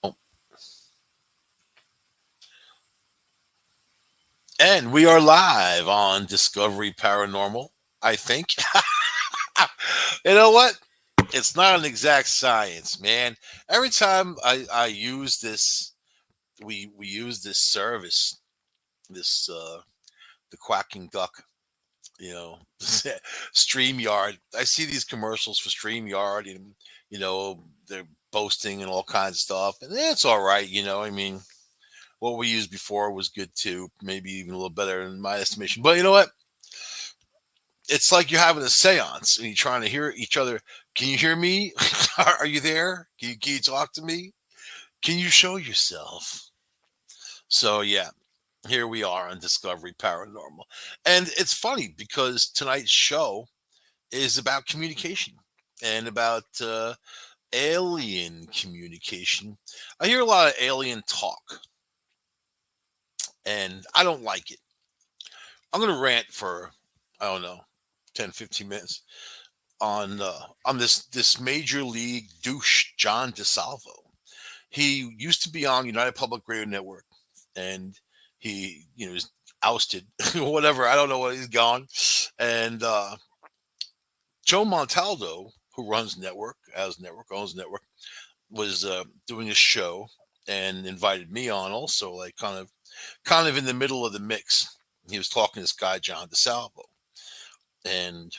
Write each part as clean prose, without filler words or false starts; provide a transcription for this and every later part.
Oh, and we are live on Discovery Paranormal, I think. You know what? It's not an exact science, man. Every time I use this, we use this service, this the quacking duck, you know, StreamYard. I see these commercials for StreamYard, and they're boasting and all kinds of stuff, and it's all right. I mean, what we used before was good too, maybe even a little better in my estimation. But you know what? It's like you're having a seance and you're trying to hear each other. Can you hear me? Are you there? Can you talk to me? Can you show yourself? So, yeah, here we are on Discovery Paranormal. And it's funny because tonight's show is about communication and about alien communication. I hear a lot of alien talk and I don't like it. I'm going to rant for, I don't know, 10, 15 minutes on this major league douche, John DeSalvo. He used to be on United Public Radio Network, and he was ousted, whatever. I don't know what he's gone. And Joe Montaldo, who runs network, has network, owns network, was doing a show and invited me on also, like kind of in the middle of the mix. He was talking to this guy John DeSalvo, and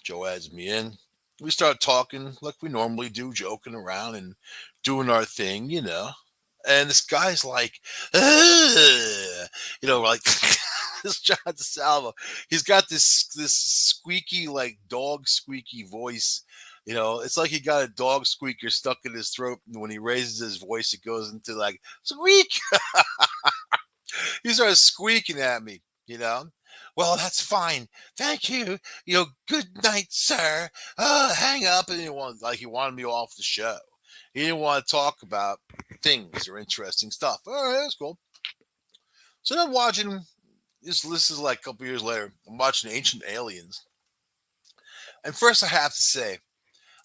Joe adds me in. We start talking like we normally do, joking around and doing our thing, and this guy's like, "Ugh," like this John DeSalvo. He's got this squeaky, like dog squeaky voice. It's like he got a dog squeaker stuck in his throat, and when he raises his voice, it goes into like squeak. He started squeaking at me, Well, that's fine. Thank you. Good night, sir. Hang up. And he wanted me off the show. He didn't want to talk about things or interesting stuff. All right, that's cool. So then I'm watching this is like a couple years later. I'm watching Ancient Aliens. And first I have to say,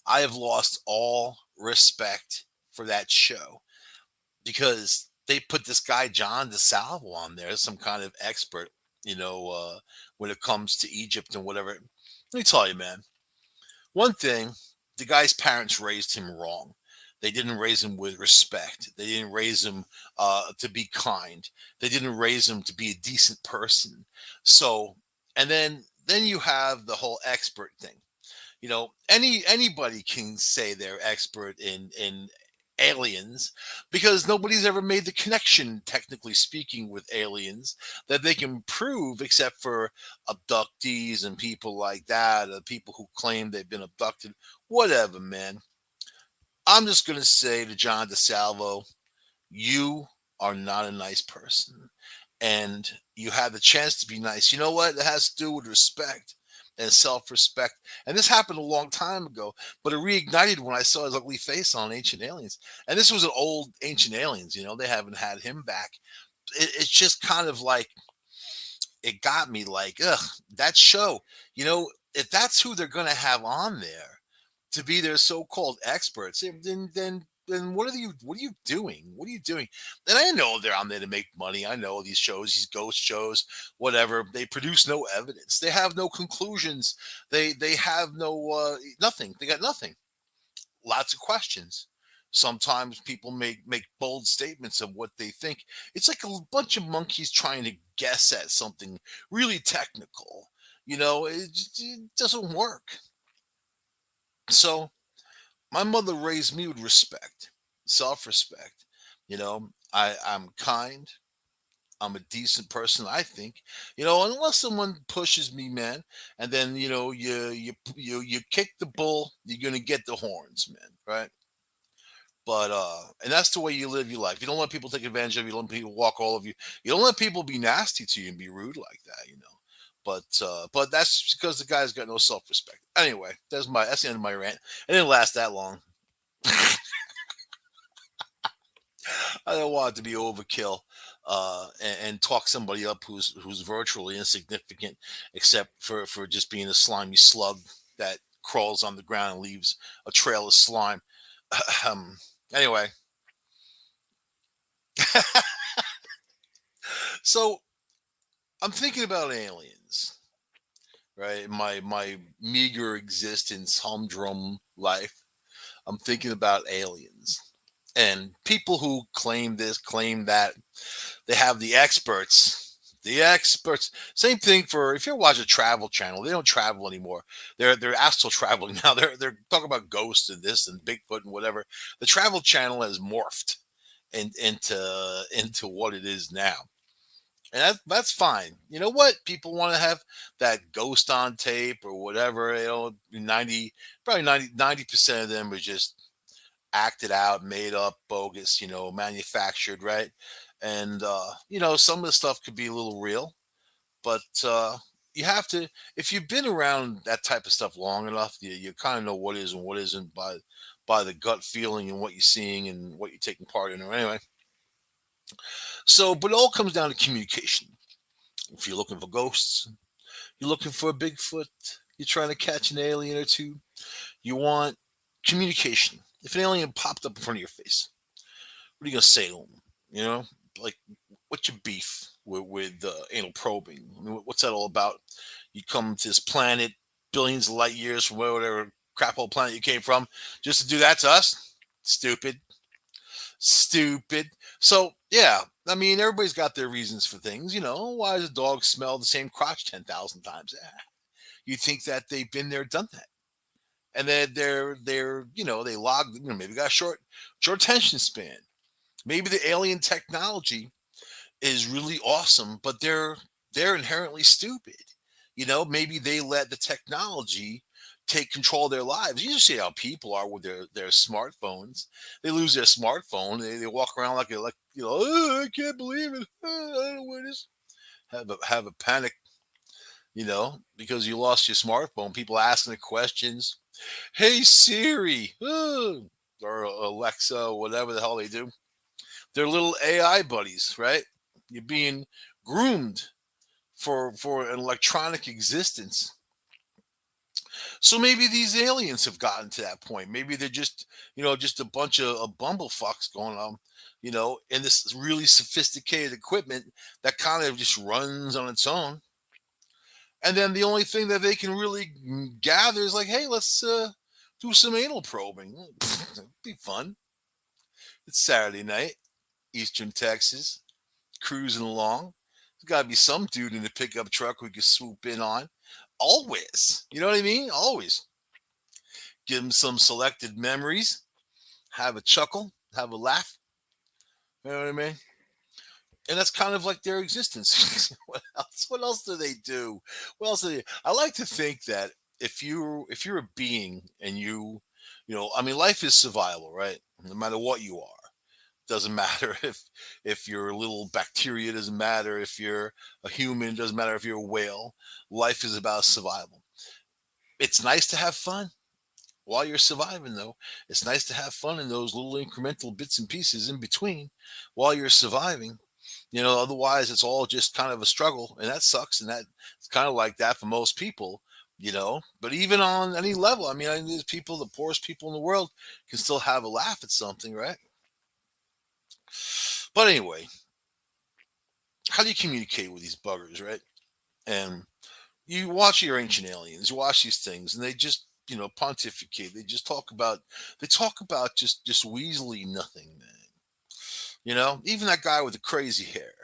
I have lost all respect for that show because they put this guy John DeSalvo on there, some kind of expert, when it comes to Egypt and whatever. Let me tell you, man. One thing, the guy's parents raised him wrong. They didn't raise him with respect. They didn't raise him to be kind. They didn't raise him to be a decent person. So, and then you have the whole expert thing. Anybody can say they're expert in aliens because nobody's ever made the connection, technically speaking, with aliens that they can prove, except for abductees and people like that, people who claim they've been abducted. Whatever, man. I'm just gonna say to John DeSalvo, you are not a nice person, and you have the chance to be nice. You know what? It has to do with respect and self-respect. And this happened a long time ago, but it reignited when I saw his ugly face on Ancient Aliens. And this was an old Ancient Aliens. They haven't had him back. It's just kind of like it got me like, ugh, that show. If that's who they're gonna have on there to be their so-called experts, then what are you doing? What are you doing? And I know they're on there to make money. I know these shows, these ghost shows, whatever. They produce no evidence. They have no conclusions. They have no nothing. They got nothing. Lots of questions. Sometimes people make bold statements of what they think. It's like a bunch of monkeys trying to guess at something really technical. It doesn't work. So my mother raised me with respect, self-respect. I'm kind. I'm a decent person, I think. Unless someone pushes me, man, and then you kick the bull, you're gonna get the horns, man, right? But and that's the way you live your life. You don't let people take advantage of you. You don't let people walk all of you. You don't let people be nasty to you and be rude like that. But that's because the guy's got no self-respect. Anyway, that's the end of my rant. It didn't last that long. I don't want it to be overkill, and talk somebody up who's virtually insignificant, except for just being a slimy slug that crawls on the ground and leaves a trail of slime. um, anyway, so I'm thinking about aliens, right? My meager existence, humdrum life. I'm thinking about aliens and people who claim this, claim that. They have the experts. The experts. Same thing for if you watch a travel channel. They don't travel anymore. They're astral traveling now. They're talking about ghosts and this and Bigfoot and whatever. The travel channel has morphed into what it is now, and that's fine. You know what? People want to have that ghost on tape or whatever. 90 probably 90% of them are just acted out, made up, bogus, manufactured, right? And some of the stuff could be a little real, but you have to if you've been around that type of stuff long enough, you kind of know what is and what isn't by the gut feeling and what you're seeing and what you're taking part in. Or anyway, so but it all comes down to communication. If you're looking for ghosts, you're looking for a Bigfoot, you're trying to catch an alien or two, you want communication. If an alien popped up in front of your face, what are you gonna say to him? You know, like what's your beef with anal probing? I mean, what's that all about? You come to this planet billions of light years from whatever crap hole planet you came from, just to do that to us? Stupid, stupid. So yeah, I mean, everybody's got their reasons for things. Why does a dog smell the same crotch 10,000 times? You think that they've been there, done that, and then they log. Maybe got a short attention span. Maybe the alien technology is really awesome, but they're inherently stupid. Maybe they let the technology take control of their lives. You just see how people are with their smartphones. They lose their smartphone. They walk around like oh, I can't believe it. Oh, I don't know what it is. Have a panic, because you lost your smartphone. People asking the questions. Hey Siri, or Alexa, whatever the hell they do. They're little AI buddies, right? You're being groomed for an electronic existence. So maybe these aliens have gotten to that point. Maybe they're just a bunch of bumblefucks going on, in this really sophisticated equipment that kind of just runs on its own. And then the only thing that they can really gather is like, hey, let's do some anal probing. It'd be fun. It's Saturday night, Eastern Texas, cruising along. There's got to be some dude in the pickup truck we could swoop in on. Always. You know what I mean? Always. Give them some selected memories, have a chuckle, have a laugh. You know what I mean? And that's kind of like their existence. What else? What else do they do? What else do they? I like to think that if you're a being and I mean, life is survival, right? No matter what you are, doesn't matter if you're a little bacteria, doesn't matter if you're a human, doesn't matter if you're a whale. Life is about survival. It's nice to have fun while you're surviving, though. It's nice to have fun in those little incremental bits and pieces in between while you're surviving. Otherwise it's all just kind of a struggle, and that sucks. And that it's kind of like that for most people. But even on any level, I mean, there's people, the poorest people in the world, can still have a laugh at something, right? But anyway, how do you communicate with these buggers, right? And you watch your ancient aliens, you watch these things, and they just pontificate. They talk about just weaselly nothing, man. Even that guy with the crazy hair,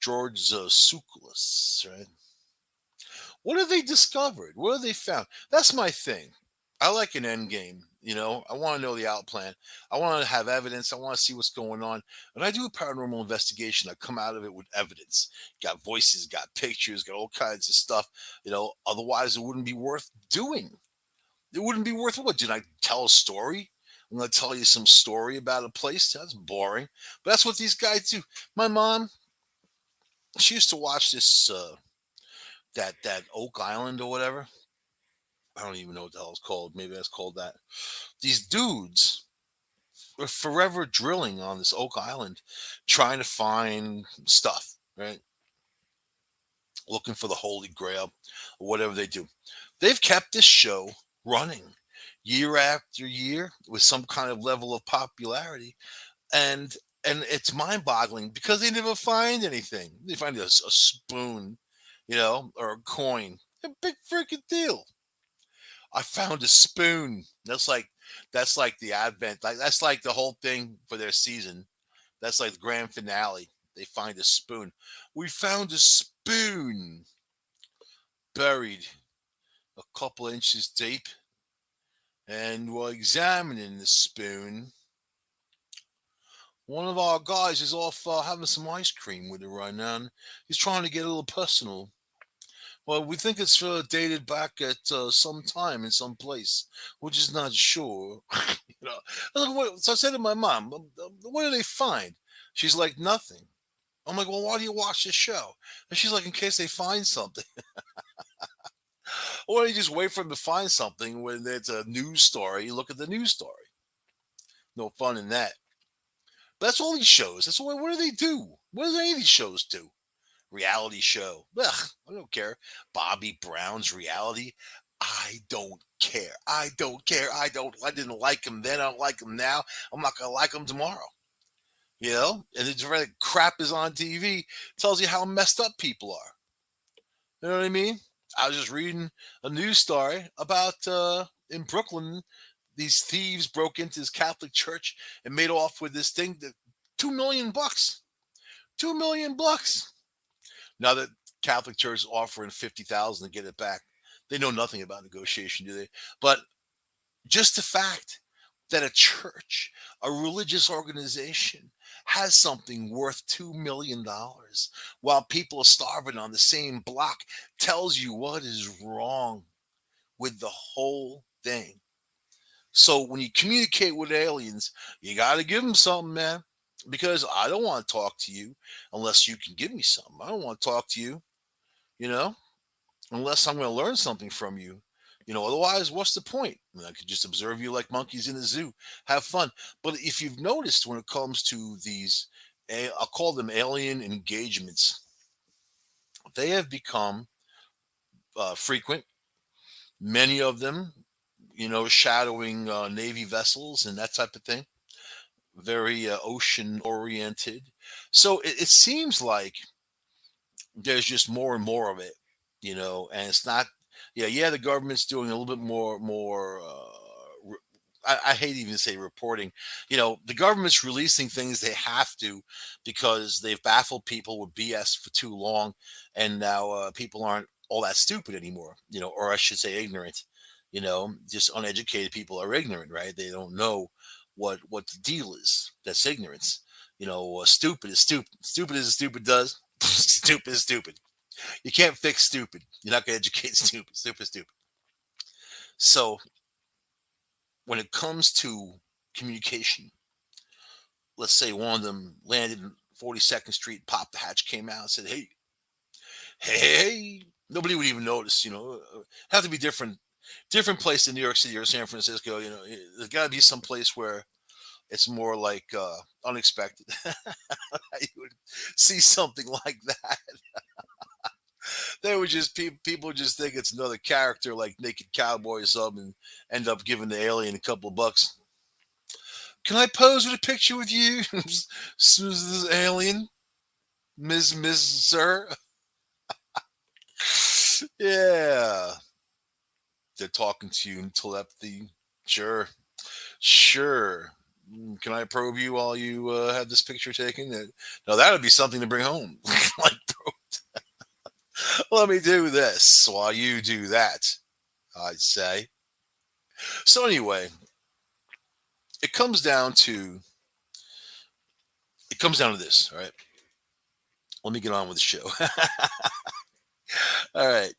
George Tsoukalos, right? What have they discovered? What have they found? That's my thing. I like an end game. I want to know the outplan. I want to have evidence. I want to see what's going on. When I do a paranormal investigation, I come out of it with evidence. Got voices, got pictures, got all kinds of stuff. Otherwise it wouldn't be worth doing. It wouldn't be worth what? Did I tell a story? I'm going to tell you some story about a place. That's boring. But that's what these guys do. My mom, she used to watch this that Oak Island or whatever. I don't even know what the hell it's called. Maybe that's called that. These dudes are forever drilling on this Oak Island, trying to find stuff, right? Looking for the Holy Grail or whatever they do. They've kept this show running. year after year with some kind of level of popularity, and it's mind-boggling because they never find anything. They find a spoon, or a coin. A big freaking deal. I found a spoon. That's like the advent. Like that's like the whole thing for their season. That's like the grand finale. They find a spoon. We found a spoon buried a couple inches deep, and while examining the spoon, one of our guys is off having some ice cream with it right now. And he's trying to get a little personal. Well, we think it's dated back at some time in some place. We're just not sure. So I said to my mom, "What do they find?" She's like, "Nothing." I'm like, "Well, why do you watch this show?" And she's like, "In case they find something." Why don't you just wait for them to find something when it's a news story? You look at the news story. No fun in that. But that's all these shows. That's what do they do? What does any of these shows do? Reality show. Ugh, I don't care. Bobby Brown's reality. I don't care. I don't care. I didn't like him then. I don't like him now. I'm not gonna like him tomorrow. And it's very crap is on TV. Tells you how messed up people are. You know what I mean? I was just reading a news story about in Brooklyn, these thieves broke into this Catholic church and made off with this thing that $2 million. $2 million. Now that Catholic Church is offering 50,000 to get it back, they know nothing about negotiation, do they? But just the fact that a church, a religious organization, has something worth $2 million while people are starving on the same block tells you what is wrong with the whole thing. So when you communicate with aliens, you got to give them something, man. Because I don't want to talk to you unless you can give me something. I don't want to talk to you, you know, unless I'm going to learn something from you. Otherwise, what's the point? I mean, I could just observe you like monkeys in a zoo, have fun. But if you've noticed when it comes to these, I'll call them alien engagements, they have become frequent. Many of them, shadowing Navy vessels and that type of thing. Very ocean oriented. So it seems like there's just more and more of it, and it's not, yeah, the government's doing a little bit more. I hate even to say reporting. The government's releasing things they have to because they've baffled people with BS for too long, and now people aren't all that stupid anymore. Or I should say ignorant. Just uneducated people are ignorant, right? They don't know what the deal is. That's ignorance. Stupid is stupid. Stupid is stupid does. Stupid is stupid. You can't fix stupid. You're not going to educate stupid. Stupid is stupid. So when it comes to communication, let's say one of them landed in 42nd Street, popped the hatch, came out, and said, "Hey, hey." Nobody would even notice. Have to be different place in New York City or San Francisco. There's got to be some place where it's more like unexpected. You would see something like that. They would just people just think it's another character like Naked Cowboy or something, and end up giving the alien a couple of bucks. Can I pose with a picture with you, this alien, Miss Sir? Yeah, they're talking to you in telepathy. Sure, sure. Can I probe you while you have this picture taken? Now that would be something to bring home. Like, let me do this while you do that. I'd say. So anyway, it comes down to this. All right. Let me get on with the show. All right.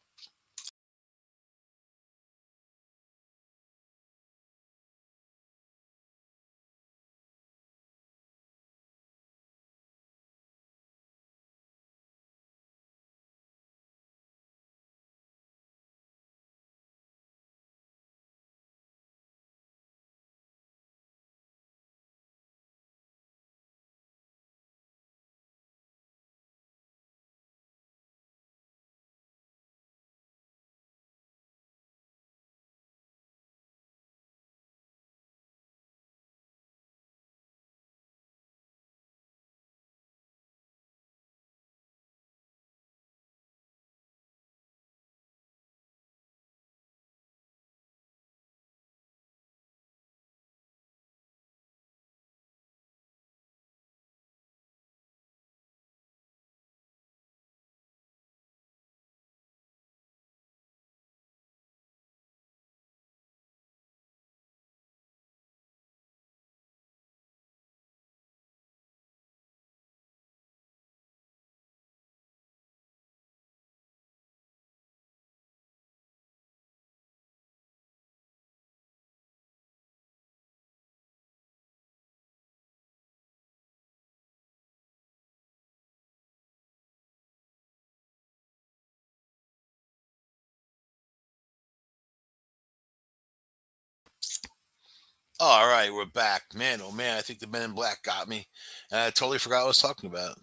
Oh, all right, we're back. Man, oh man, I think the Men in Black got me. And I totally forgot what I was talking about.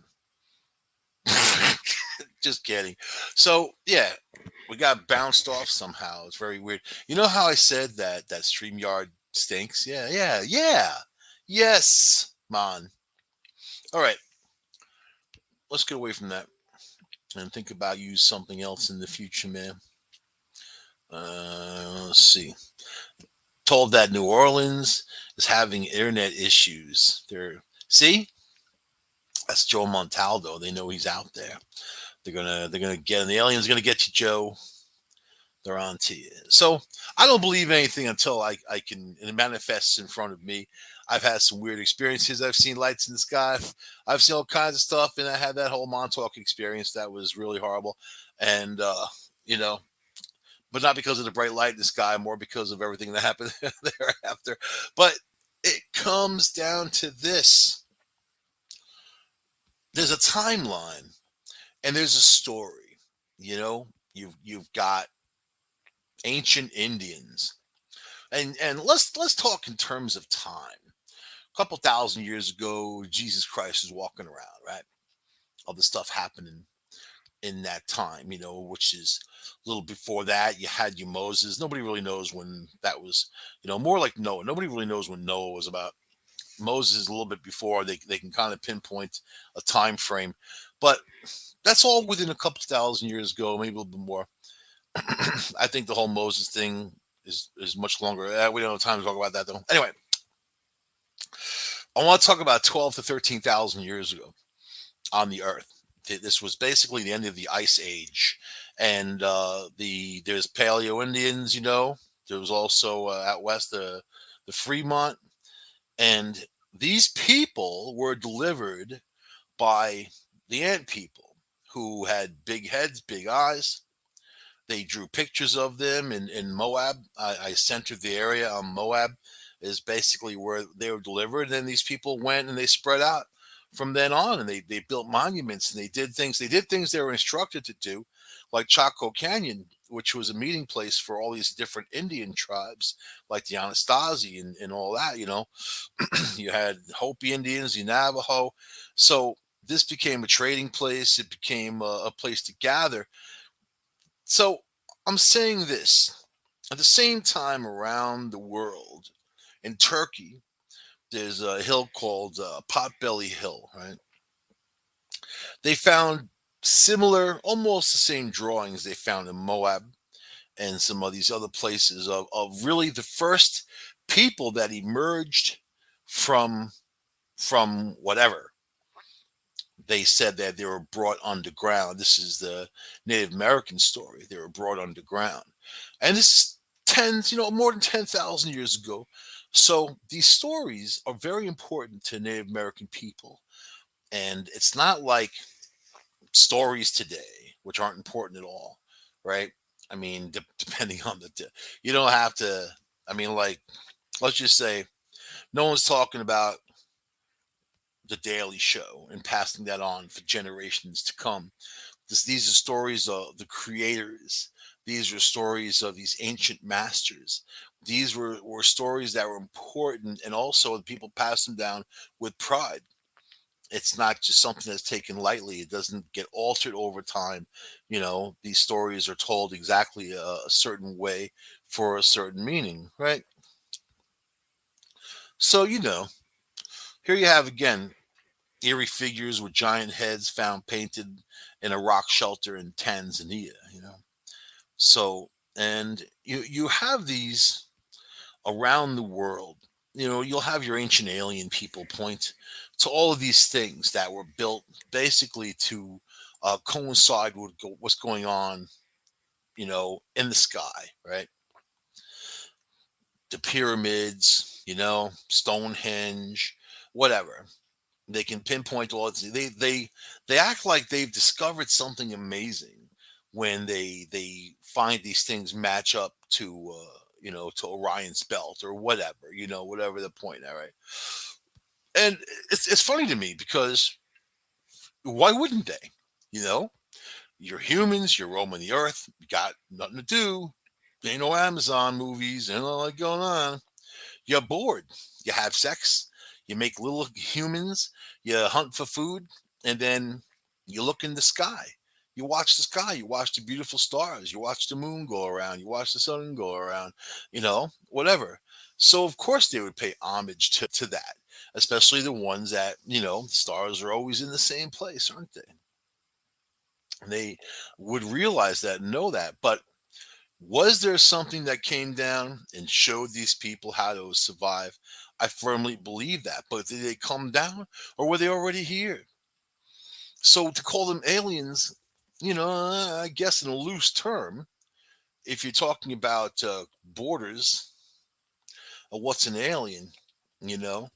Just kidding. So yeah, we got bounced off somehow. It's very weird. You know how I said that StreamYard stinks? Yeah, yeah, yeah. Yes, man. All right, let's get away from that and think about use something else in the future, man. Let's see. Told that New Orleans is having internet issues. They're see, that's Joe Montaldo. They know he's out there. They're gonna get him. The aliens gonna get you, Joe. They're on to you. So I don't believe anything until I can and it manifests in front of me. I've had some weird experiences. I've seen lights in the sky. I've seen all kinds of stuff, and I had that whole Montauk experience that was really horrible. And you know, but not because of the bright light in the sky, more because of everything that happened thereafter. But it comes down to this: there's a timeline and there's a story. You've got ancient Indians, and let's talk in terms of time. A couple thousand years ago, Jesus Christ was walking around, right? All this stuff happening in that time, which is a little before that. You had your Moses. Nobody really knows when that was, more like Noah. Nobody really knows when Noah was about. Moses is a little bit before. They can kind of pinpoint a time frame, but that's all within a couple thousand years ago, maybe a little bit more. I think the whole Moses thing is much longer. We don't have time to talk about that though. Anyway, I want to talk about 12 to 13,000 years ago on the Earth. This was basically the end of the Ice Age, and there's Paleo Indians. There was also out west the Fremont, and these people were delivered by the ant people who had big heads, big eyes. They drew pictures of them in Moab. I centered the area on Moab is basically where they were delivered. And these people went and they spread out from then on, and they built monuments and they did things. They did things they were instructed to do, like Chaco Canyon, which was a meeting place for all these different Indian tribes, like the Anasazi and all that. You had Hopi Indians, the Navajo. So this became a trading place. It became a place to gather. So I'm saying this at the same time around the world in Turkey, there's a hill called Potbelly Hill, right? They found similar, almost the same drawings they found in Moab and some of these other places of really the first people that emerged from whatever. They said that they were brought underground. This is the Native American story. They were brought underground. And this is more than 10,000 years ago. So these stories are very important to Native American people. And it's not like stories today, which aren't important at all, right? I mean, depending on you don't have to, like, let's just say no one's talking about the Daily Show and passing that on for generations to come. These are stories of the creators. These are stories of these ancient masters. These were stories that were important, and also the people pass them down with pride. It's not just something that's taken lightly. It doesn't get altered over time. These stories are told exactly a certain way for a certain meaning, right? So, here you have again eerie figures with giant heads found painted in a rock shelter in Tanzania. So, and you have these around the world. You'll have your ancient alien people point to all of these things that were built basically to coincide with what's going on, in the sky, right? The pyramids, Stonehenge, whatever. They can pinpoint all this. They act like they've discovered something amazing when they find these things match up to to Orion's belt or whatever, whatever the point. All right, and it's funny to me because why wouldn't they? You know, you're humans, you're roaming the earth, you got nothing to do. Ain't no Amazon movies, ain't no like going on. You're bored. You have sex. You make little humans. You hunt for food, and then you look in the sky. You watch the sky. You watch the beautiful stars. You watch the moon go around. You watch the sun go around. Whatever. So of course they would pay homage to that, especially the ones that stars are always in the same place, aren't they? They would realize that and know that. But was there something that came down and showed these people how to survive? I firmly believe that. But did they come down or were they already here? So to call them aliens, I guess in a loose term, if you're talking about borders of what's an alien, you know,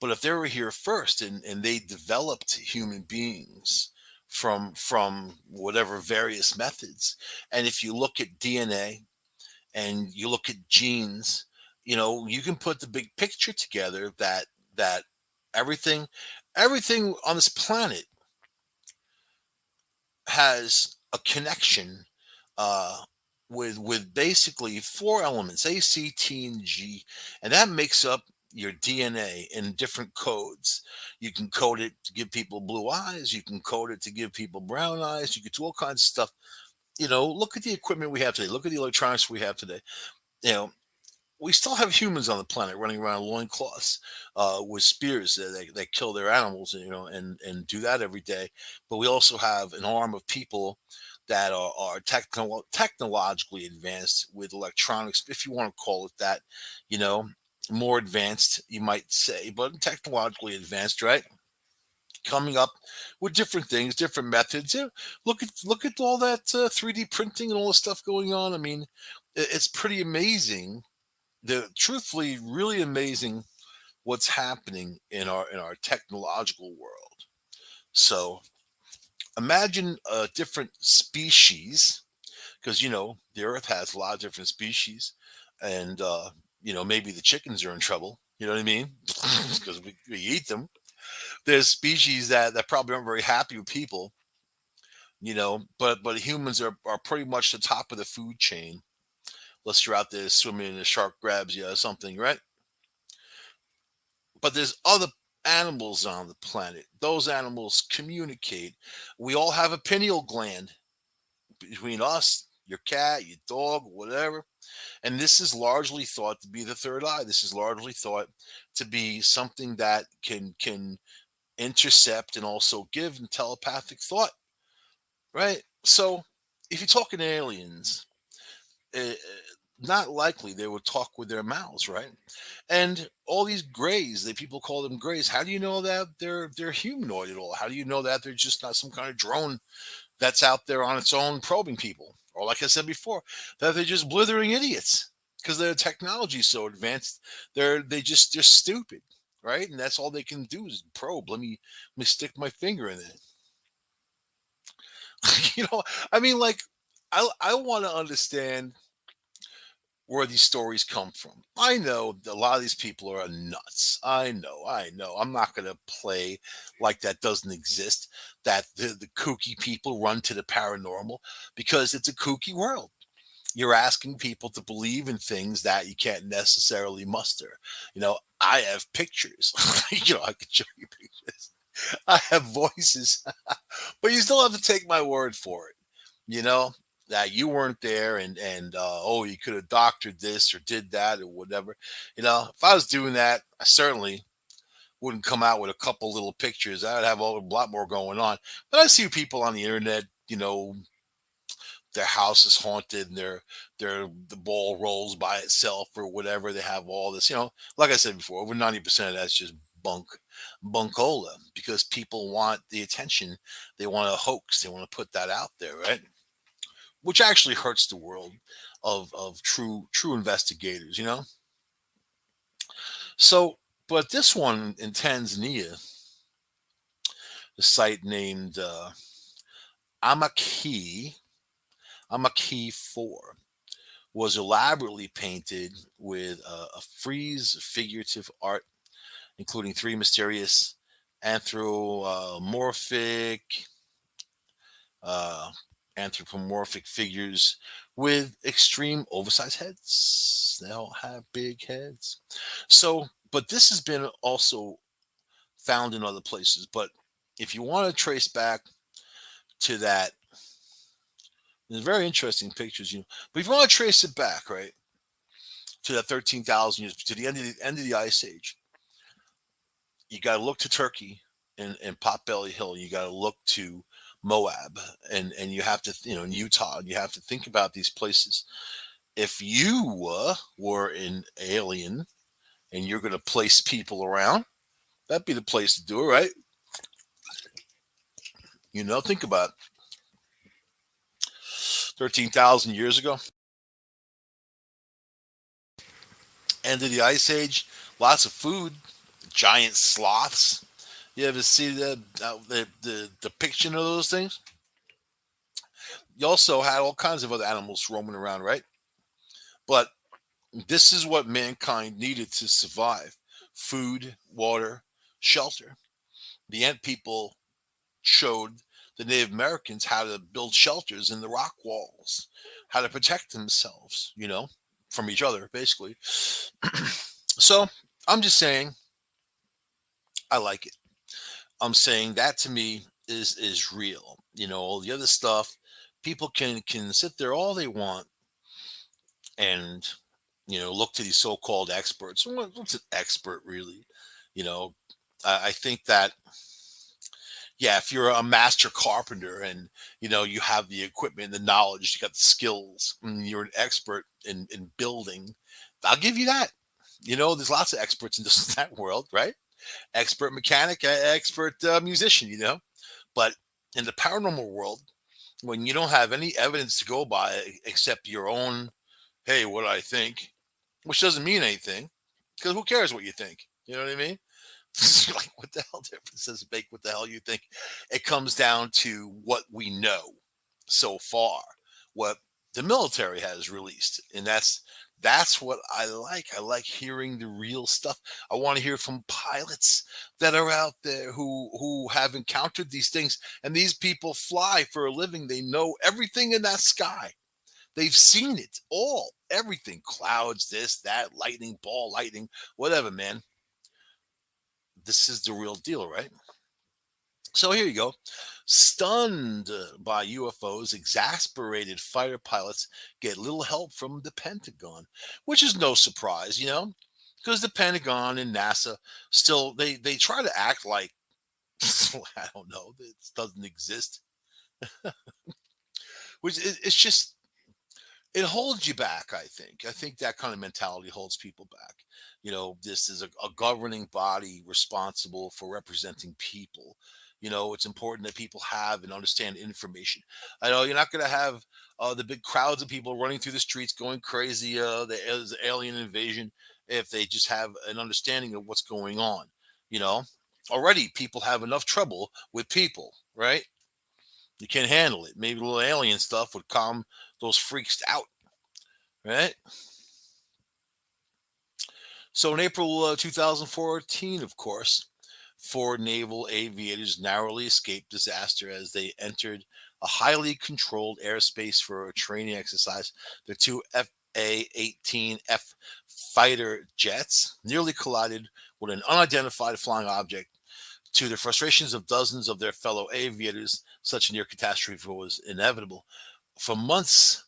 but if they were here first and they developed human beings from whatever various methods, and if you look at DNA and you look at genes, you can put the big picture together that everything everything on this planet has a connection uh, with basically four elements: A, C, T, and G, and that makes up your DNA in different codes. You can code it to give people blue eyes. You can code it to give people brown eyes. You can do all kinds of stuff. Look at the equipment we have today. Look at the electronics we have today. You know, we still have humans on the planet running around loincloths with spears that kill their animals, and do that every day. But we also have an arm of people that are technologically advanced with electronics, if you want to call it that, you know, more advanced, you might say, but technologically advanced, right? Coming up with different things, different methods. Yeah, look at all that 3D printing and all the stuff going on. I mean, it's pretty amazing, the truthfully really amazing what's happening in our technological world. So imagine a different species, because the earth has a lot of different species, and maybe the chickens are in trouble, you know what I mean, because we eat them. There's species that probably aren't very happy with people, but humans are pretty much the top of the food chain, unless you're out there swimming and a shark grabs you or something, right? But there's other animals on the planet. Those animals communicate. We all have a pineal gland between us, your cat, your dog, whatever. And this is largely thought to be the third eye. This is largely thought to be something that can intercept and also give and telepathic thought, right? So if you're talking aliens, uh, not likely they would talk with their mouths, right? And all these grays, they people call them grays. How do you know that they're humanoid at all? How do you know that they're just not some kind of drone that's out there on its own probing people? Or like I said before, that they're just blithering idiots because their technology is so advanced. They're stupid, right? And that's all they can do is probe. Let me stick my finger in it. I mean, like, I want to understand where these stories come from. I know a lot of these people are nuts. I know. I'm not going to play like that doesn't exist, that the kooky people run to the paranormal, because it's a kooky world. You're asking people to believe in things that you can't necessarily muster. I have pictures. I could show you pictures. I have voices, but you still have to take my word for it. You know that you weren't there, and oh, you could have doctored this or did that or whatever. If I was doing that, I certainly wouldn't come out with a couple little pictures. I'd have a lot more going on. But I see people on the internet, their house is haunted and the ball rolls by itself or whatever. They have all this, like I said before, over 90% of that's just bunkola, because people want the attention. They want a hoax. They want to put that out there, right? Which actually hurts the world of true investigators. So, but this one in Tanzania, the site named Amaki Amaki 4, was elaborately painted with a frieze figurative art, including three mysterious anthropomorphic uh, anthropomorphic figures with extreme oversized heads. They all have big heads. So, but this has been also found in other places. But if you want to trace back to that, there's very interesting pictures, But if you want to trace it back, right, to that 13,000 years, to the end of the ice age, you got to look to Turkey and Potbelly Hill. You got to look to Moab, and you have to, in Utah, you have to think about these places. If you were an alien and you're going to place people around, that'd be the place to do it, right? Think about it. 13,000 years ago, end of the ice age, lots of food, giant sloths. You ever see the depiction of those things? You also had all kinds of other animals roaming around, right? But this is what mankind needed to survive: food, water, shelter. The ant people showed the Native Americans how to build shelters in the rock walls, how to protect themselves, from each other, basically. So I'm just saying, I like it. I'm saying that to me is real. All the other stuff, people can sit there all they want and look to these so-called experts. What's an expert really? You know, I think that, yeah, if you're a master carpenter and you have the equipment, the knowledge, you got the skills, and you're an expert in building, I'll give you that. There's lots of experts in this that world, right? Expert mechanic, expert musician, But in the paranormal world, when you don't have any evidence to go by except your own, hey, what I think, which doesn't mean anything, because who cares what you think? You know what I mean? Like, what the hell difference does it make? What the hell you think? It comes down to what we know so far, what the military has released, and that's what I like. I like hearing the real stuff. I want to hear from pilots that are out there who have encountered these things, and these people fly for a living. They know everything in that sky. They've seen it all, everything, clouds, this, that, lightning, ball lightning, whatever, man. This is the real deal, right? So here you go. Stunned by UFOs, exasperated fighter pilots get little help from the Pentagon, which is no surprise, because the Pentagon and NASA still they try to act like I don't know, it doesn't exist, which it's just it holds you back. I think that kind of mentality holds people back. This is a governing body responsible for representing people. It's important that people have and understand information. I know you're not going to have the big crowds of people running through the streets going crazy, the alien invasion, if they just have an understanding of what's going on. you know Already people have enough trouble with people, right? You can't handle it. Maybe a little alien stuff would calm those freaks out, right? So in April 2014, of course, four naval aviators narrowly escaped disaster as they entered a highly controlled airspace for a training exercise. The two FA-18F fighter jets nearly collided with an unidentified flying object. To the frustrations of dozens of their fellow aviators, such a near catastrophe was inevitable. For months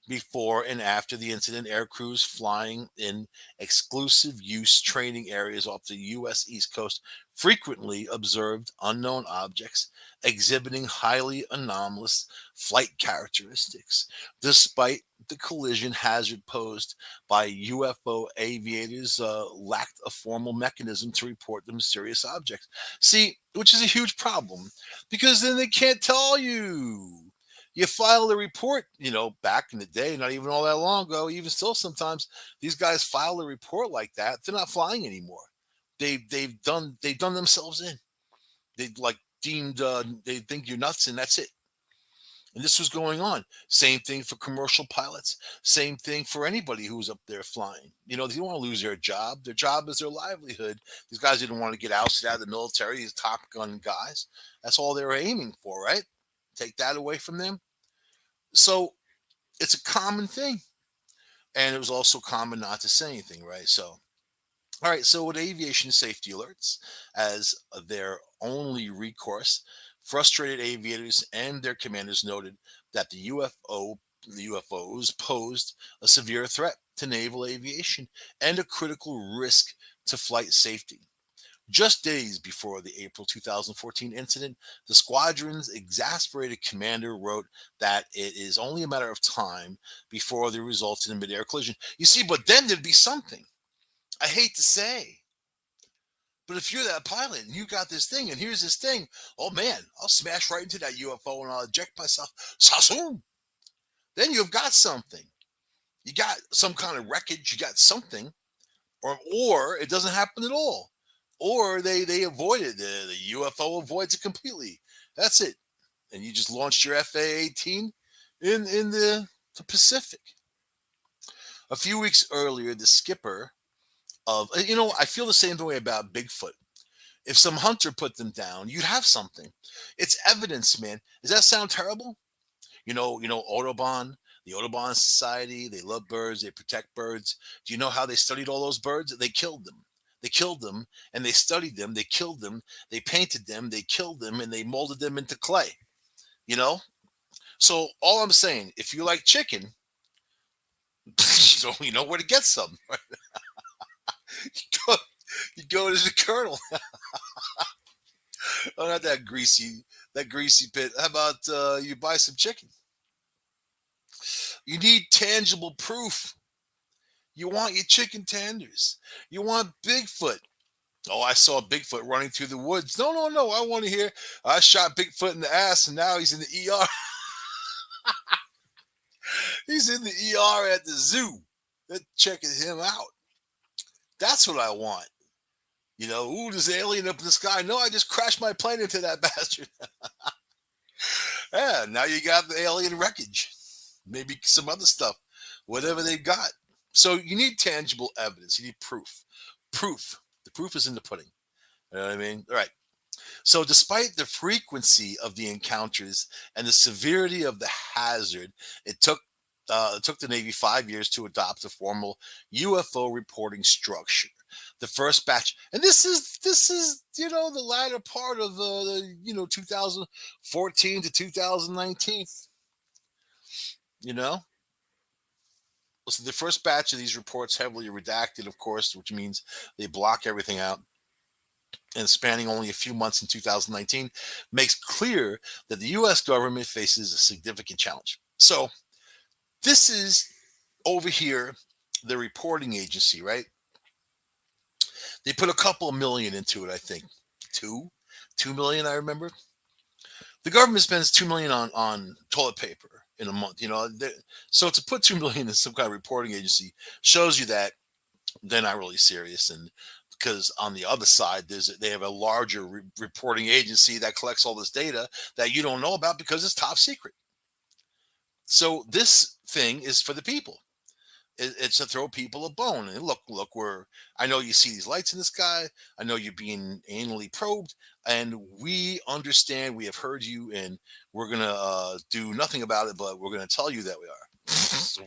before and after the incident, air crews flying in exclusive use training areas off the U.S. East Coast frequently observed unknown objects exhibiting highly anomalous flight characteristics. Despite the collision hazard posed by UFO aviators, lacked a formal mechanism to report the mysterious objects. See, which is a huge problem because then they can't tell you file a report, back in the day, not even all that long ago, even still sometimes these guys file a report like that, they're not flying anymore. They've done themselves in. They like deemed they think you're nuts and that's it. And this was going on. Same thing for commercial pilots. Same thing for anybody who's up there flying. They don't want to lose their job. Their job is their livelihood. These guys didn't want to get ousted out of the military. These Top Gun guys. That's all they were aiming for, right? take that away from them. So it's a common thing. And it was also common not to say anything, right? So, all right. So, with aviation safety alerts as their only recourse, frustrated aviators and their commanders noted that the UFOs posed a severe threat to naval aviation and a critical risk to flight safety. Just days before the April 2014 incident, the squadron's exasperated commander wrote that it is only a matter of time before there results in a midair collision. You see, but then there'd be something. I hate to say, but if you're that pilot and you got this thing and here's this thing, oh man, I'll smash right into that UFO and I'll eject myself. Sasoon! Then you've got something. You got some kind of wreckage, you got something, or it doesn't happen at all. Or they avoid it. The UFO avoids it completely. That's it. And you just launched your FA-18 in the Pacific. A few weeks earlier, the skipper of, I feel the same way about Bigfoot. If some hunter put them down, you'd have something. It's evidence, man. Does that sound terrible? Audubon, the Audubon Society, they love birds, they protect birds. Do you know how they studied all those birds? They killed them. They killed them and they studied them. They killed them. They painted them. They killed them and they molded them into clay. You know? So all I'm saying, if you like chicken, you know where to get some. Right? you go to the Colonel. Oh, not that greasy pit. How about you buy some chicken? You need tangible proof. You want your chicken tenders. You want Bigfoot. Oh, I saw Bigfoot running through the woods. No, no, no. I want to hear I shot Bigfoot in the ass and now he's in the ER. He's in the ER at the zoo. They're checking him out. That's what I want. Ooh, there's an alien up in the sky. No, I just crashed my plane into that bastard. Yeah, now you got the alien wreckage. Maybe some other stuff, whatever they've got. So you need tangible evidence. You need proof. Proof. The proof is in the pudding. You know what I mean? All right. So despite the frequency of the encounters and the severity of the hazard, it took the Navy 5 years to adopt a formal UFO reporting structure. The first batch, and this is the latter part of the 2014 to 2019. So the first batch of these reports heavily redacted, of course, which means they block everything out. And spanning only a few months in 2019, makes clear that the U.S. government faces a significant challenge. So this is over here, the reporting agency, right? They put a couple of million into it, I think. Two million, I remember. The government spends 2 million on toilet paper in a month. So to put 2 million in some kind of reporting agency shows you that they're not really serious. And because on the other side, they have a larger reporting agency that collects all this data that you don't know about because it's top secret. So this thing is for the people. It's to throw people a bone. And look, I know you see these lights in the sky. I know you're being anally probed, and we understand. We have heard you, and we're gonna do nothing about it, but we're gonna tell you that we are,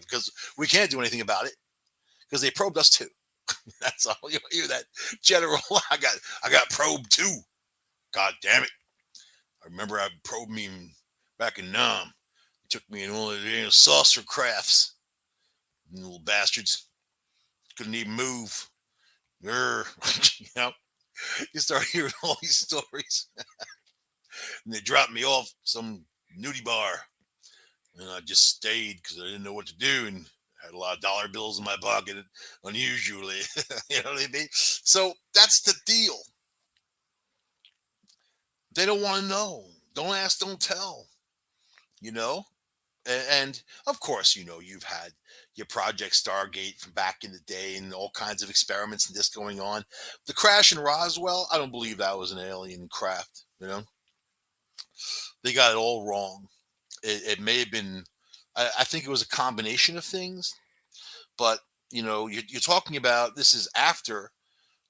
because we can't do anything about it because they probed us too. That's all. You hear that, General? I got probed too. God damn it! I remember I probed me back in Nam. It took me in one of the saucer crafts. Little bastards couldn't even move. You start hearing all these stories, and they dropped me off some nudie bar, and I just stayed because I didn't know what to do, and had a lot of dollar bills in my pocket, unusually. You know what I mean? So that's the deal. They don't want to know. Don't ask, don't tell. And of course, you've had your Project Stargate from back in the day and all kinds of experiments and this going on. The crash in Roswell, I don't believe that was an alien craft. They got it all wrong. It may have been, I think it was a combination of things, but you're talking about, this is after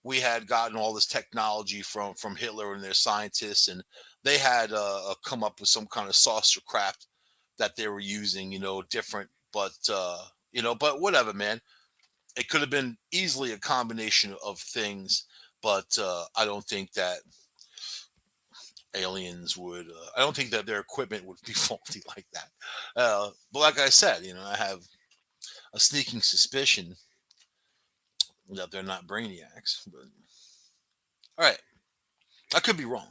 we had gotten all this technology from Hitler and their scientists, and they had come up with some kind of saucer craft that they were using, different, but but whatever, man. It could have been easily a combination of things, but I don't think that aliens would. I don't think that their equipment would be faulty like that. But like I said, I have a sneaking suspicion that they're not brainiacs. But all right, I could be wrong.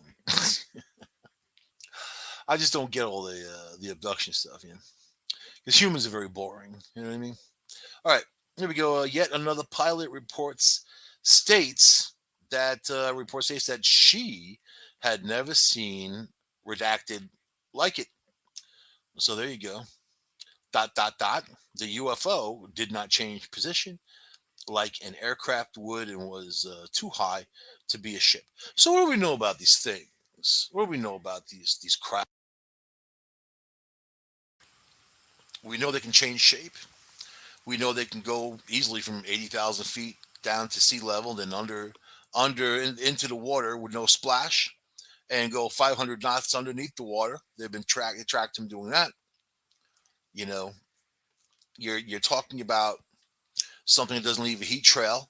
I just don't get all the abduction stuff, because humans are very boring. You know what I mean? All right, here we go. Yet another pilot states that she had never seen redacted like it. So there you go. Dot dot dot. The UFO did not change position like an aircraft would and was too high to be a ship. So what do we know about these things? What do we know about these craft? We know they can change shape. We know they can go easily from 80,000 feet down to sea level, then into the water with no splash, and go 500 knots underneath the water. They've been tracked them doing that. You know, you're talking about something that doesn't leave a heat trail,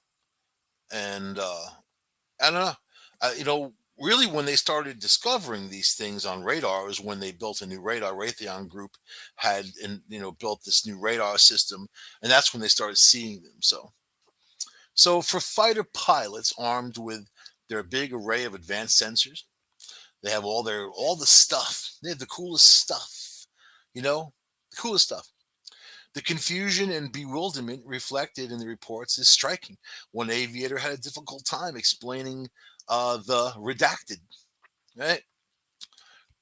and I don't know. Really, when they started discovering these things on radar is when they built a new radar. Raytheon Group had, and built this new radar system, and that's when they started seeing them. So for fighter pilots armed with their big array of advanced sensors, they have all the stuff. They have the coolest stuff, you know, the coolest stuff. The confusion and bewilderment reflected in the reports is striking. One aviator had a difficult time explaining the redacted. Right?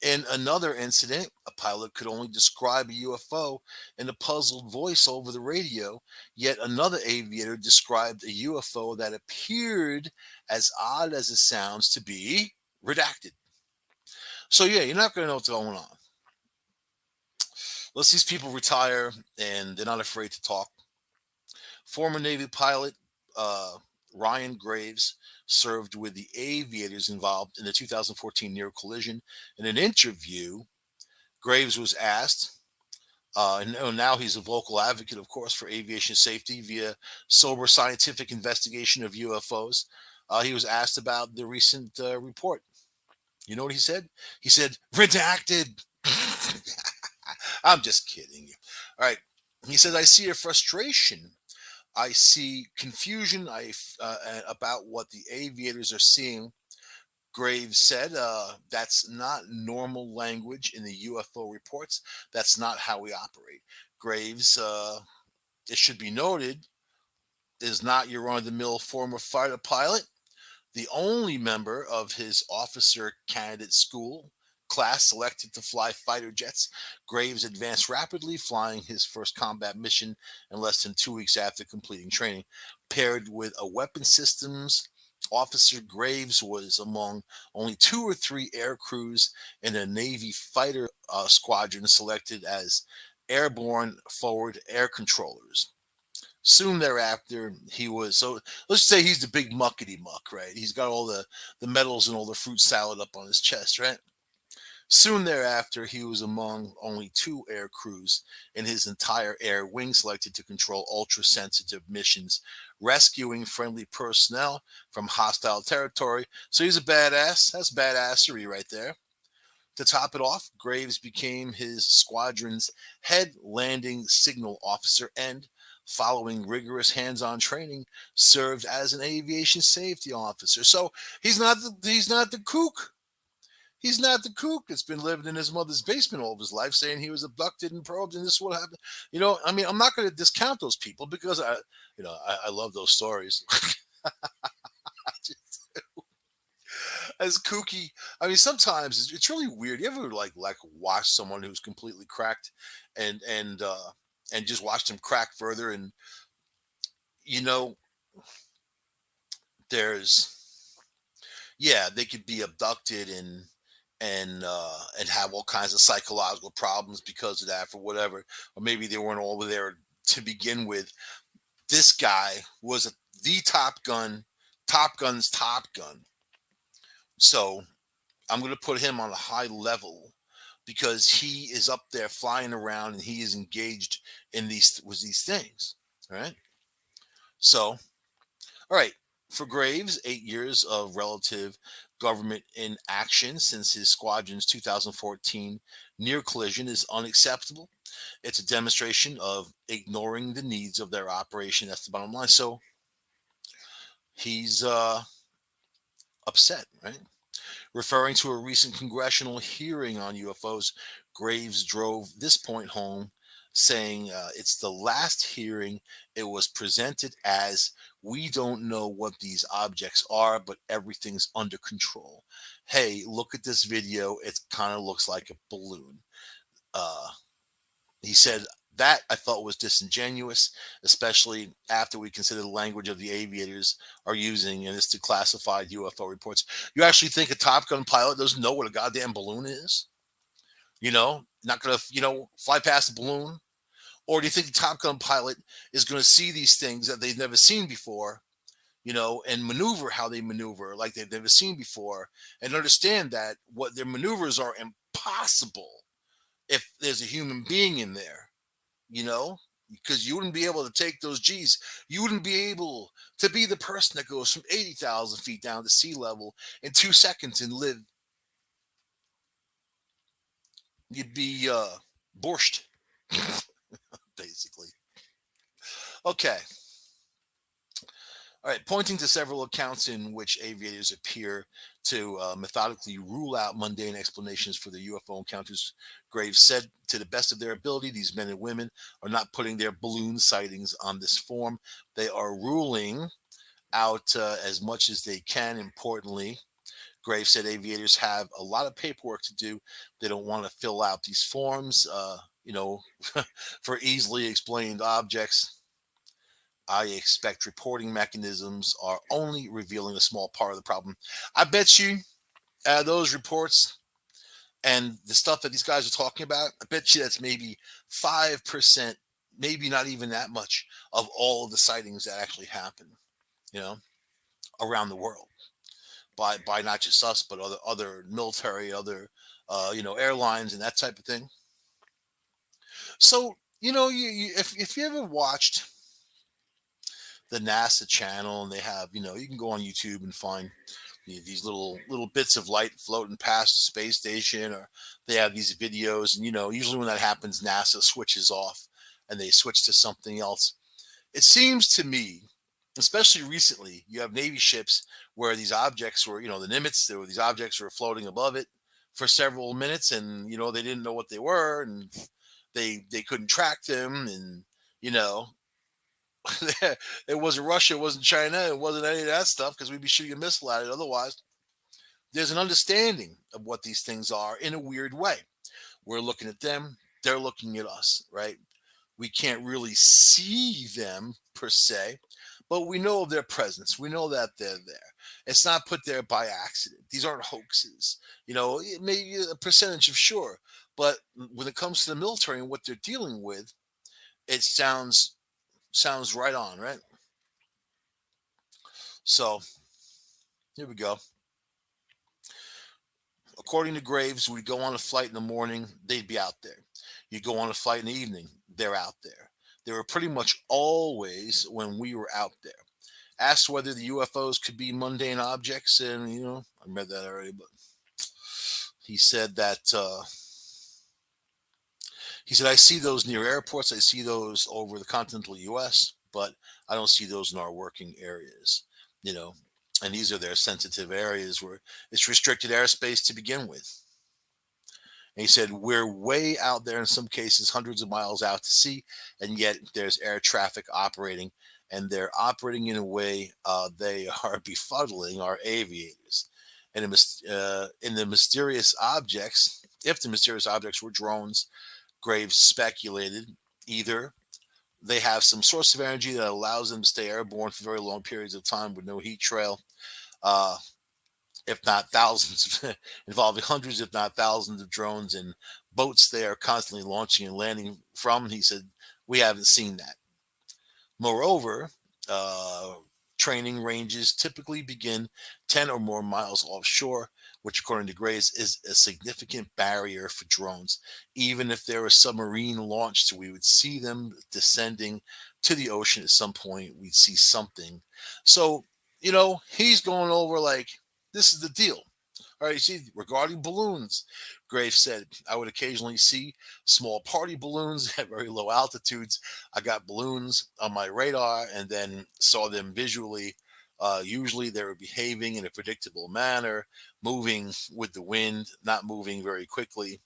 In another incident, a pilot could only describe a UFO in a puzzled voice over the radio. Yet another aviator described a UFO that appeared as odd as it sounds to be redacted. So yeah, you're not going to know what's going on. Let's these people retire and they're not afraid to talk. Former Navy pilot uh, Ryan Graves served with the aviators involved in the 2014 near collision. In an interview, Graves was asked, and now he's a vocal advocate, of course, for aviation safety via sober scientific investigation of UFOs. He was asked about the recent report. You know what he said? He said, redacted. I'm just kidding you. All right. He says, I see a frustration. I see confusion about what the aviators are seeing. Graves said, that's not normal language in the UFO reports. That's not how we operate. Graves, it should be noted, is not your run of the mill former fighter pilot. The only member of his officer candidate school class selected to fly fighter jets. Graves advanced rapidly, flying his first combat mission in less than 2 weeks after completing training. Paired with a weapon systems officer, Graves was among only two or three air crews in a Navy fighter squadron selected as airborne forward air controllers. Soon thereafter, he was so let's just say he's the big muckety muck, right? He's got all the medals and all the fruit salad up on his chest, right? Soon thereafter, he was among only two air crews in his entire air wing selected to control ultra sensitive missions, rescuing friendly personnel from hostile territory. So he's a badass. That's badassery right there. To top it off, Graves became his squadron's head landing signal officer and, following rigorous hands-on training, served as an aviation safety officer. So he's not the kook. He's not the kook that's been living in his mother's basement all of his life, saying he was abducted and probed and this is what happened. I mean, I'm not going to discount those people because I love those stories. As kooky. I mean, sometimes it's really weird. You ever like watch someone who's completely cracked, and and just watch them crack further, and you know, there's yeah, they could be abducted and have all kinds of psychological problems because of that, for whatever, or maybe they weren't all there to begin with. This guy was the Top Gun's Top Gun. So I'm going to put him on a high level because he is up there flying around and he is engaged in these things. All right. So, all right. For Graves, 8 years of relative government inaction since his squadron's 2014 near collision is unacceptable. It's a demonstration of ignoring the needs of their operation. That's the bottom line. So he's upset, right? Referring to a recent congressional hearing on UFOs, Graves drove this point home, saying it's the last hearing. It was presented as we don't know what these objects are, but everything's under control. Hey, look at this video. It kind of looks like a balloon. Uh, he said that I thought was disingenuous, especially after we consider the language of the aviators are using in this declassified UFO reports. You actually think a Top Gun pilot doesn't know what a goddamn balloon is? Not going to, fly past a balloon? Or do you think the Top Gun pilot is going to see these things that they've never seen before, and maneuver how they maneuver like they've never seen before and understand that what their maneuvers are impossible if there's a human being in there? you know, because you wouldn't be able to take those G's. You wouldn't be able to be the person that goes from 80,000 feet down to sea level in 2 seconds and live. You'd be borscht, basically. Okay. All right. Pointing to several accounts in which aviators appear to methodically rule out mundane explanations for the UFO encounters, Graves said, to the best of their ability, these men and women are not putting their balloon sightings on this form. They are ruling out as much as they can. Importantly, Graves said aviators have a lot of paperwork to do. They don't want to fill out these forms, for easily explained objects. I expect reporting mechanisms are only revealing a small part of the problem. I bet you those reports and the stuff that these guys are talking about, I bet you that's maybe 5%, maybe not even that much of all of the sightings that actually happen, you know, around the world by not just us, but other military, other, airlines and that type of thing. So, if you ever watched the NASA channel and they have, you can go on YouTube and find these little bits of light floating past the space station, or they have these videos, and usually when that happens, NASA switches off and they switch to something else. It seems to me, especially recently, you have Navy ships where these objects were, the Nimitz, there were these objects were floating above it for several minutes, and they didn't know what they were, and they couldn't track them, and you know it wasn't Russia, it wasn't China, it wasn't any of that stuff because we'd be shooting a missile at it otherwise. There's an understanding of what these things are in a weird way. We're looking at them, they're looking at us, right? We can't really see them per se, but we know of their presence. We know that they're there. It's not put there by accident. These aren't hoaxes. It may be a percentage of sure, but when it comes to the military and what they're dealing with, it sounds right on, right? So here we go. According to Graves, we go on a flight in the morning, they'd be out there. You go on a flight in the evening, they're out there. They were pretty much always when we were out there. Asked whether the UFOs could be mundane objects, and I read that already, but he said that I see those near airports, I see those over the continental U.S., but I don't see those in our working areas. You know, and these are their sensitive areas where it's restricted airspace to begin with. And he said, we're way out there in some cases, hundreds of miles out to sea, and yet there's air traffic operating, and they're operating in a way they are befuddling our aviators. And in the mysterious objects, if the mysterious objects were drones, Graves speculated either they have some source of energy that allows them to stay airborne for very long periods of time with no heat trail, uh, if not thousands, involving hundreds, if not thousands of drones and boats they are constantly launching and landing from. He said, we haven't seen that. Moreover, uh, Training ranges typically begin 10 or more miles offshore, which, according to Grace, is a significant barrier for drones. Even if they were submarine launched, we would see them descending to the ocean at some point. We'd see something. So, he's going over like, this is the deal. All right, you see, regarding balloons, Graves said, I would occasionally see small party balloons at very low altitudes. I got balloons on my radar and then saw them visually. Usually they were behaving in a predictable manner, moving with the wind, not moving very quickly.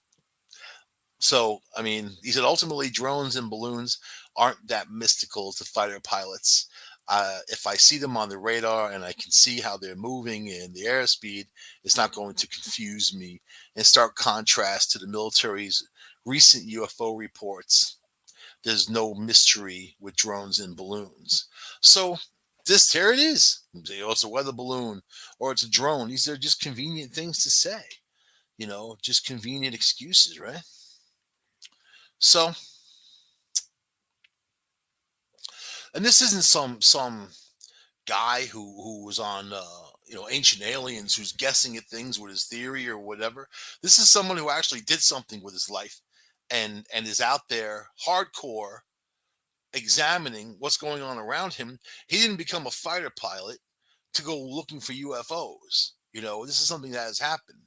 So, I mean, he said ultimately drones and balloons aren't that mystical to fighter pilots. If I see them on the radar and I can see how they're moving and the airspeed, it's not going to confuse me. In stark contrast to the military's recent UFO reports, there's no mystery with drones and balloons. So, here it is. It's a weather balloon or it's a drone. These are just convenient things to say, just convenient excuses, right? So, and this isn't some guy who was on Ancient Aliens who's guessing at things with his theory or whatever. This is someone who actually did something with his life and is out there hardcore examining what's going on around him. He didn't become a fighter pilot to go looking for UFOs. This is something that has happened.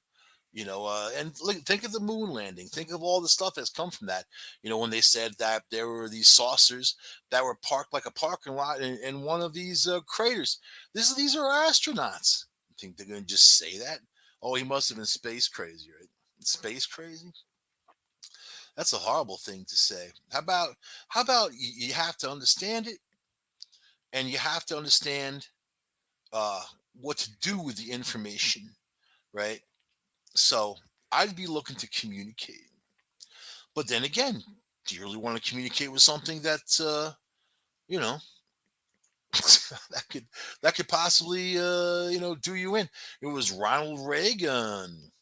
And look, think of the moon landing. Think of all the stuff that's come from that. When they said that there were these saucers that were parked like a parking lot in one of these craters. These are astronauts. You think they're going to just say that? Oh, he must have been space crazy, right? Space crazy? That's a horrible thing to say. How about you have to understand it, and you have to understand uh, what to do with the information, right? So I'd be looking to communicate. But then again, do you really want to communicate with something that you know that could possibly do you in? It was Ronald Reagan,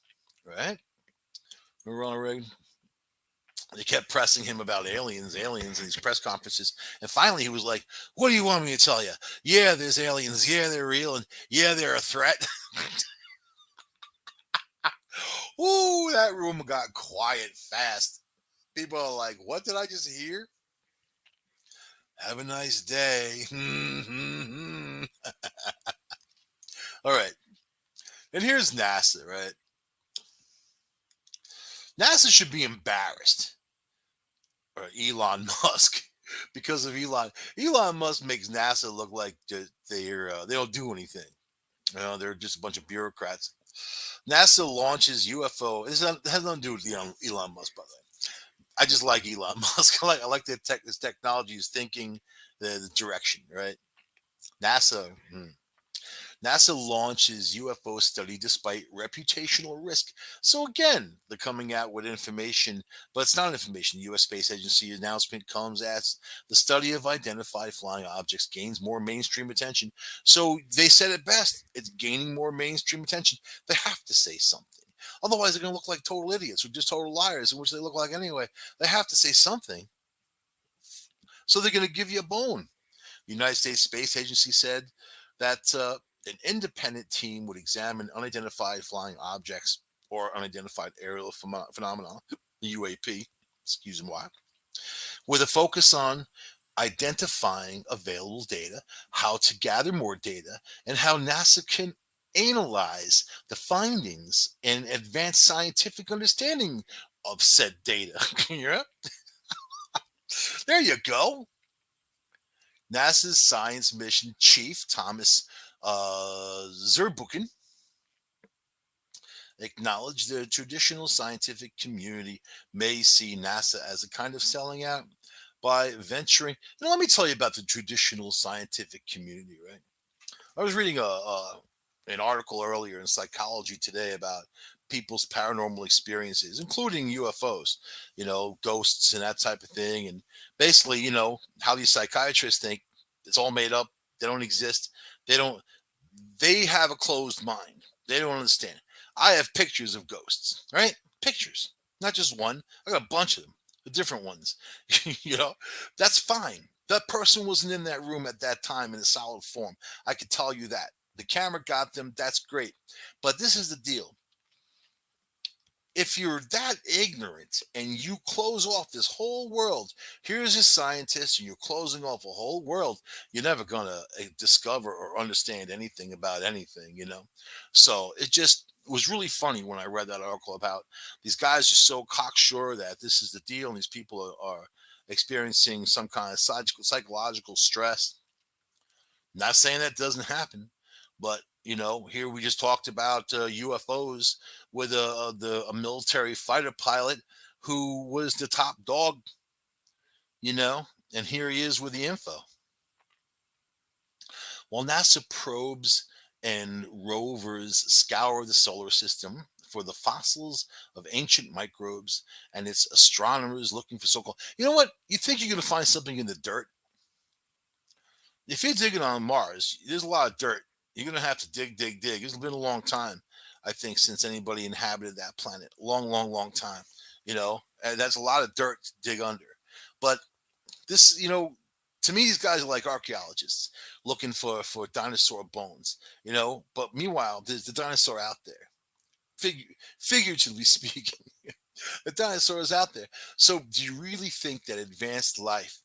right? Remember Ronald Reagan? They kept pressing him about aliens in these press conferences, and finally he was like, "What do you want me to tell you? Yeah, there's aliens. Yeah, they're real, and yeah, they're a threat." Ooh, that room got quiet fast. People are like, "What did I just hear?" Have a nice day. All right. And here's NASA, right? NASA should be embarrassed, or Elon Musk, because of Elon. Elon Musk makes NASA look like they don't do anything. They're just a bunch of bureaucrats. NASA launches UFO. Has nothing to do with Elon Musk, by the way. I just like Elon Musk. I like his technology, his thinking, the direction, right? NASA. NASA launches UFO study despite reputational risk. So again, they're coming out with information, but it's not information. The U.S. Space Agency announcement comes as the study of identified flying objects gains more mainstream attention. So they said it best. It's gaining more mainstream attention. They have to say something. Otherwise, they're going to look like total idiots or just total liars, which they look like anyway. They have to say something. So they're going to give you a bone. The United States Space Agency said that an independent team would examine unidentified flying objects or unidentified aerial phenomena, UAP, excuse me, why, with a focus on identifying available data, how to gather more data, and how NASA can analyze the findings and advance scientific understanding of said data. Yeah, there you go. NASA's science mission chief, Thomas Zurbuchen, acknowledged the traditional scientific community may see NASA as a kind of selling out by venturing. Let me tell you about the traditional scientific community, right? I was reading an article earlier in Psychology Today about people's paranormal experiences, including UFOs, ghosts and that type of thing. And basically, how these psychiatrists think it's all made up. They don't exist. They don't, they have a closed mind. They don't understand. I have pictures of ghosts, right? Pictures, not just one. I got a bunch of them, the different ones. you know, that's fine. That person wasn't in that room at that time in a solid form. I could tell you that. The camera got them. That's great. But this is the deal. If you're that ignorant and you close off this whole world, here's a scientist and you're closing off a whole world, you're never going to discover or understand anything about anything, you know? So it just was really funny when I read that article about these guys are so cocksure that this is the deal and these people are experiencing some kind of psychological stress. Not saying that doesn't happen, but here we just talked about UFOs with a military fighter pilot who was the top dog, you know, and here he is with the info. While NASA probes and rovers scour the solar system for the fossils of ancient microbes, and its astronomers looking for so-called, you know what? You think you're going to find something in the dirt? If you're digging on Mars, there's a lot of dirt. You're gonna have to dig, dig, dig. It's been a long time, I think, since anybody inhabited that planet. Long, long, long time. And that's a lot of dirt to dig under. But this, to me, these guys are like archaeologists looking for dinosaur bones. But meanwhile, there's the dinosaur out there. Figuratively speaking, the dinosaur is out there. So, do you really think that advanced life,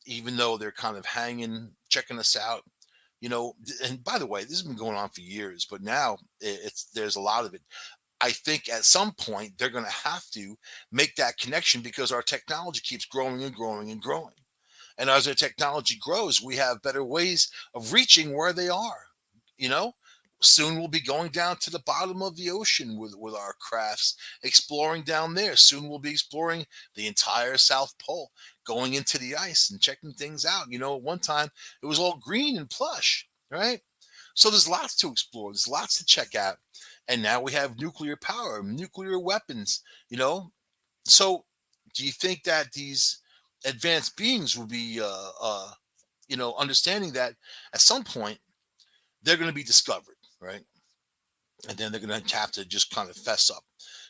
even though they're kind of hanging, checking us out. And by the way, this has been going on for years, but now there's a lot of it. I think at some point they're going to have to make that connection because our technology keeps growing and growing and growing. And as our technology grows, we have better ways of reaching where they are. You know, soon we'll be going down to the bottom of the ocean with our crafts, exploring down there. Soon we'll be exploring the entire South Pole, going into the ice and checking things out. At one time it was all green and plush, right? So there's lots to explore. There's lots to check out. And now we have nuclear power, nuclear weapons, you know. So do you think that these advanced beings will be, understanding that at some point they're going to be discovered, right? And then they're going to have to just kind of fess up,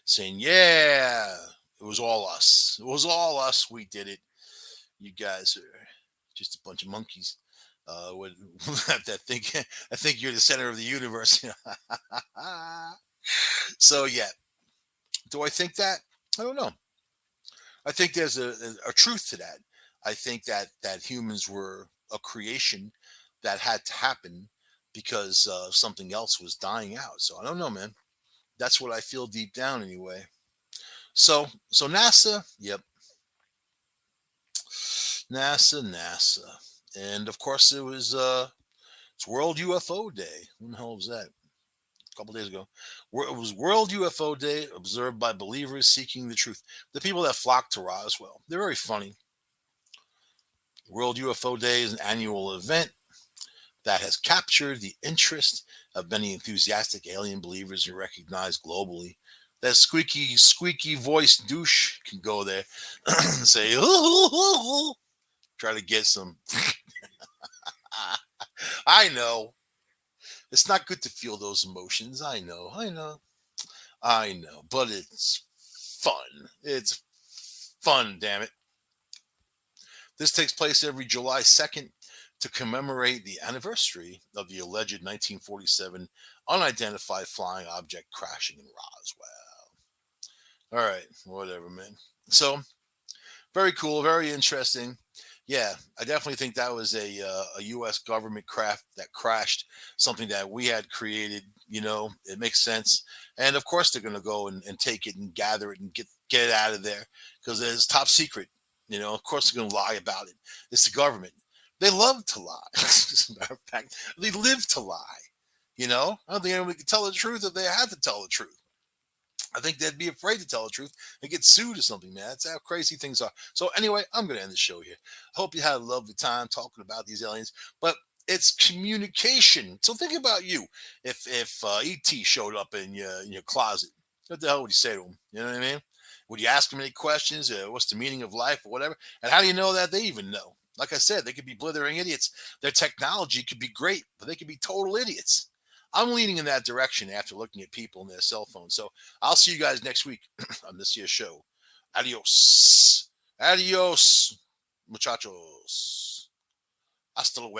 saying, "Yeah, it was all us. It was all us. We did it. You guys are just a bunch of monkeys." What that think? I think you're the center of the universe. So yeah, do I think that? I don't know. I think there's a truth to that. I think that humans were a creation that had to happen because something else was dying out. So I don't know, man. That's what I feel deep down, anyway. So NASA, yep, NASA, and of course it's World UFO Day. When the hell was that? A couple days ago. It was World UFO Day, observed by believers seeking the truth. The people that flocked to Roswell. They're very funny. World UFO Day is an annual event that has captured the interest of many enthusiastic alien believers who recognize globally. That squeaky voice douche can go there and say, "Ooh," try to get some. I know. It's not good to feel those emotions. I know. But it's fun. It's fun, damn it. This takes place every July 2nd to commemorate the anniversary of the alleged 1947 unidentified flying object crashing in Roswell. All right, whatever, man. So, very cool, very interesting. Yeah, I definitely think that was a U.S. government craft that crashed, something that we had created. It makes sense. And of course, they're going to go and take it and gather it and get it out of there because it's top secret. Of course, they're going to lie about it. It's the government. They love to lie. As a matter of fact, they live to lie. I don't think anyone could tell the truth if they had to tell the truth. I think they'd be afraid to tell the truth and get sued or something, man. That's how crazy things are. So anyway, I'm going to end the show here. I hope you had a lovely time talking about these aliens, but it's communication. So think about you. If ET showed up in your closet, what the hell would you say to him? You know what I mean? Would you ask him any questions? What's the meaning of life or whatever? And how do you know that they even know? Like I said, they could be blithering idiots. Their technology could be great, but they could be total idiots. I'm leaning in that direction after looking at people and their cell phones. So I'll see you guys next week on this year's show. Adios. Adios, muchachos. Hasta luego.